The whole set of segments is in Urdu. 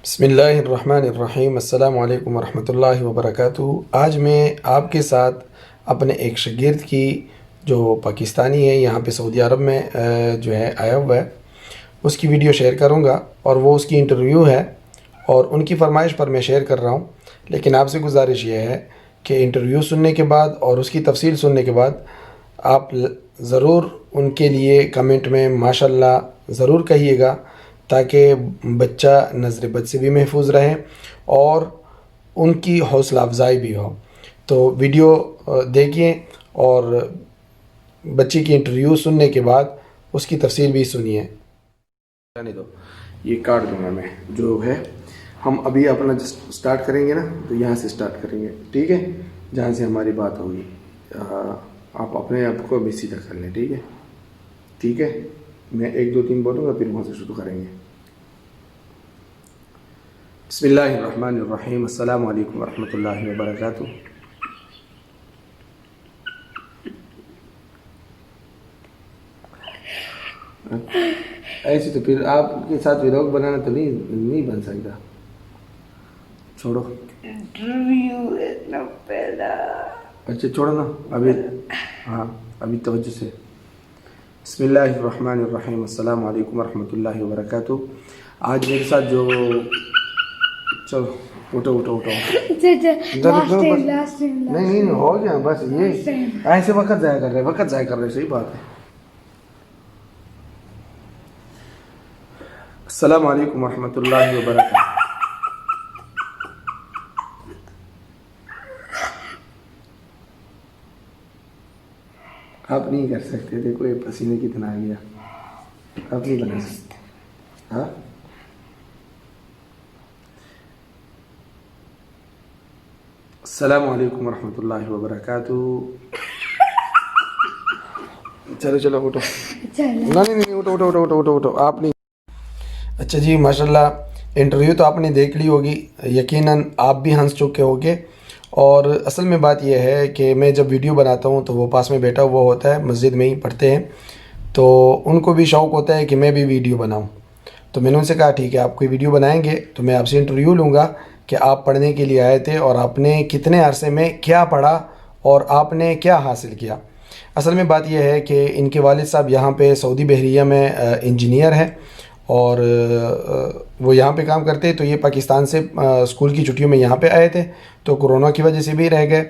بسم اللہ الرحمن الرحیم۔ السلام علیکم ورحمۃ اللہ وبرکاتہ۔ آج میں آپ کے ساتھ اپنے ایک شاگرد کی جو پاکستانی ہے یہاں پہ سعودی عرب میں جو ہے آیا ہوا ہے اس کی ویڈیو شیئر کروں گا، اور وہ اس کی انٹرویو ہے اور ان کی فرمائش پر میں شیئر کر رہا ہوں۔ لیکن آپ سے گزارش یہ ہے کہ انٹرویو سننے کے بعد اور اس کی تفصیل سننے کے بعد آپ ضرور ان کے لیے کمنٹ میں ماشاءاللہ ضرور کہیے گا، تاکہ بچہ نظر بد سے بھی محفوظ رہے اور ان کی حوصلہ افزائی بھی ہو۔ تو ویڈیو دیکھیں اور بچے کی انٹرویو سننے کے بعد اس کی تفصیل بھی سنیے۔ جانے دو، یہ کاٹ دوں گا میں جو ہے۔ ہم ابھی اپنا سٹارٹ کریں گے نا، تو یہاں سے سٹارٹ کریں گے، ٹھیک ہے؟ جہاں سے ہماری بات ہوگی آپ اپنے آپ کو بھی سیدھا کر لیں، ٹھیک ہے؟ ٹھیک ہے، میں 1 2 3 بولوں گا، پھر وہاں سے شروع کریں گے۔ بسم اللہ الرحمن الرحیم۔ السلام علیکم ورحمۃ اللہ وبرکاتہ۔ ایسے تو پھر آپ کے ساتھ ولاگ بنانا تو نہیں بن سکتا، چھوڑو۔ اچھا چھوڑو نا ابھی، ہاں ابھی توجہ سے۔ بسم اللہ الرحمن الرحیم۔ السلام علیکم ورحمۃ اللہ وبرکاتہ۔ آج میرے ساتھ جو، چلو اٹھو نہیں ہو گیا بس، یہ ایسے وقت ضائع کر رہے، صحیح بات ہے۔ السلام علیکم ورحمۃ اللہ وبرکاتہ۔ آپ نہیں کر سکتے، دیکھو یہ پسینے کتنا آ گیا، آپ نہیں بنا سکتے۔ ہاں السلام علیکم ورحمۃ اللہ وبرکاتہ۔ چلو اٹھو، نہیں اٹھو آپ نہیں۔ اچھا جی، ماشاءاللہ انٹرویو تو آپ نے دیکھ لی ہوگی، یقیناً آپ بھی ہنس چکے ہوگے۔ اور اصل میں بات یہ ہے کہ میں جب ویڈیو بناتا ہوں تو وہ پاس میں بیٹھا ہوا ہوتا ہے، مسجد میں ہی پڑھتے ہیں، تو ان کو بھی شوق ہوتا ہے کہ میں بھی ویڈیو بناؤں۔ تو میں نے ان سے کہا ٹھیک ہے، آپ کوئی ویڈیو بنائیں گے تو میں آپ سے انٹرویو لوں گا کہ آپ پڑھنے کے لیے آئے تھے اور آپ نے کتنے عرصے میں کیا پڑھا اور آپ نے کیا حاصل کیا۔ اصل میں بات یہ ہے کہ ان کے والد صاحب یہاں پہ سعودی بحریہ میں انجینئر ہیں، اور وہ یہاں پہ کام کرتے، تو یہ پاکستان سے اسکول کی چھٹیوں میں یہاں پہ آئے تھے، تو کرونا کی وجہ سے بھی رہ گئے۔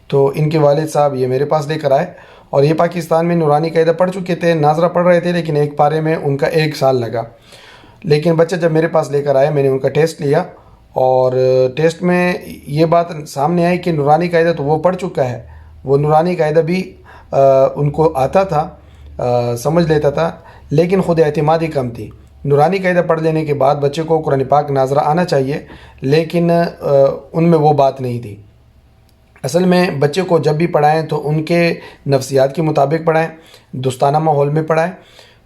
تو ان کے والد صاحب یہ میرے پاس لے کر آئے، اور یہ پاکستان میں نورانی قاعدہ پڑھ چکے تھے، ناظرہ پڑھ رہے تھے، لیکن ایک پارے میں ان کا 1 سال لگا۔ لیکن بچہ جب میرے پاس لے کر آیا، میں نے ان کا ٹیسٹ لیا، اور ٹیسٹ میں یہ بات سامنے آئی کہ نورانی قاعدہ تو وہ پڑھ چکا ہے، وہ نورانی قاعدہ بھی ان کو آتا تھا، سمجھ لیتا تھا، لیکن خود اعتمادی کم تھی۔ نورانی قاعدہ پڑھ لینے کے بعد بچے کو قرآن پاک ناظرہ آنا چاہیے، لیکن ان میں وہ بات نہیں تھی۔ اصل میں بچے کو جب بھی پڑھائیں تو ان کے نفسیات کے مطابق پڑھائیں، دوستانہ ماحول میں پڑھائیں۔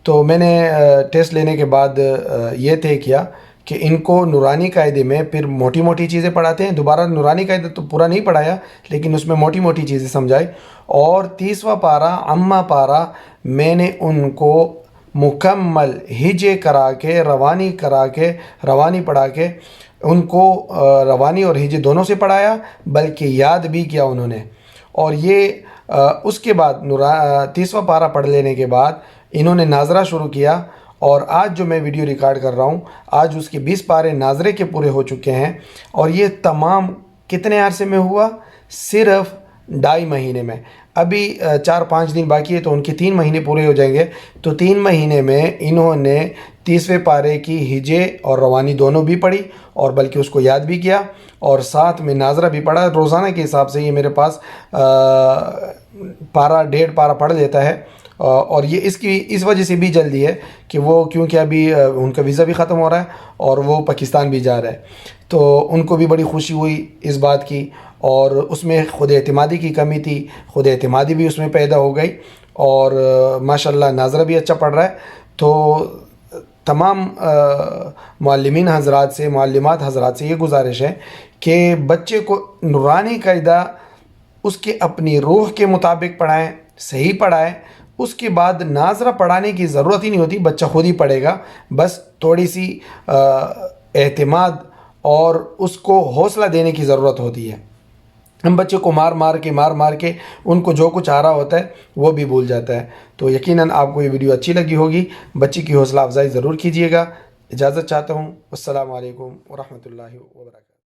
تو میں نے ٹیسٹ لینے کے بعد یہ طے کیا کہ ان کو نورانی قاعدے میں پھر موٹی موٹی چیزیں پڑھاتے ہیں۔ دوبارہ نورانی قاعدہ تو پورا نہیں پڑھایا، لیکن اس میں موٹی موٹی چیزیں سمجھائی، اور 30واں پارہ عامہ پارہ میں نے ان کو مکمل ہجے کرا کے، روانی پڑھا کے ان کو روانی اور ہجے دونوں سے پڑھایا، بلکہ یاد بھی کیا انہوں نے۔ اور یہ اس کے بعد 30واں پارہ پڑھ لینے کے بعد انہوں نے ناظرہ شروع کیا، اور آج جو میں ویڈیو ریکارڈ کر رہا ہوں، آج اس کے 20 پارے ناظرے کے پورے ہو چکے ہیں، اور یہ تمام کتنے عرصے میں ہوا؟ صرف 2.5 مہینے میں۔ ابھی 4-5 دن باقی ہے، تو ان کے 3 مہینے پورے ہو جائیں گے۔ تو 3 مہینے میں انہوں نے 30ویں پارے کی ہجے اور روانی دونوں بھی پڑھی، اور بلکہ اس کو یاد بھی کیا، اور ساتھ میں ناظرہ بھی پڑھا۔ روزانہ کے حساب سے یہ میرے پاس پارہ 1.5 پارہ پڑھ لیتا ہے، اور یہ اس وجہ سے بھی جلدی ہے کہ وہ، کیونکہ ابھی ان کا ویزا بھی ختم ہو رہا ہے اور وہ پاکستان بھی جا رہا ہے، تو ان کو بھی بڑی خوشی ہوئی اس بات کی، اور اس میں خود اعتمادی کی کمی تھی، خود اعتمادی بھی اس میں پیدا ہو گئی، اور ماشاءاللہ ناظرہ بھی اچھا پڑھ رہا ہے۔ تو تمام معلمین حضرات سے، معلمات حضرات سے یہ گزارش ہے کہ بچے کو نورانی قاعدہ اس کے اپنی روح کے مطابق پڑھائیں، صحیح پڑھائیں۔ اس کے بعد ناظرہ پڑھانے کی ضرورت ہی نہیں ہوتی، بچہ خود ہی پڑھے گا، بس تھوڑی سی اعتماد اور اس کو حوصلہ دینے کی ضرورت ہوتی ہے. ہم بچے کو مار مار کے ان کو جو کچھ آ رہا ہوتا ہے وہ بھی بھول جاتا ہے. تو یقیناً آپ کو یہ ویڈیو اچھی لگی ہوگی. بچی کی حوصلہ افزائی ضرور کیجیے گا. اجازت چاہتا ہوں. السلام علیکم ورحمۃ اللہ وبرکاتہ.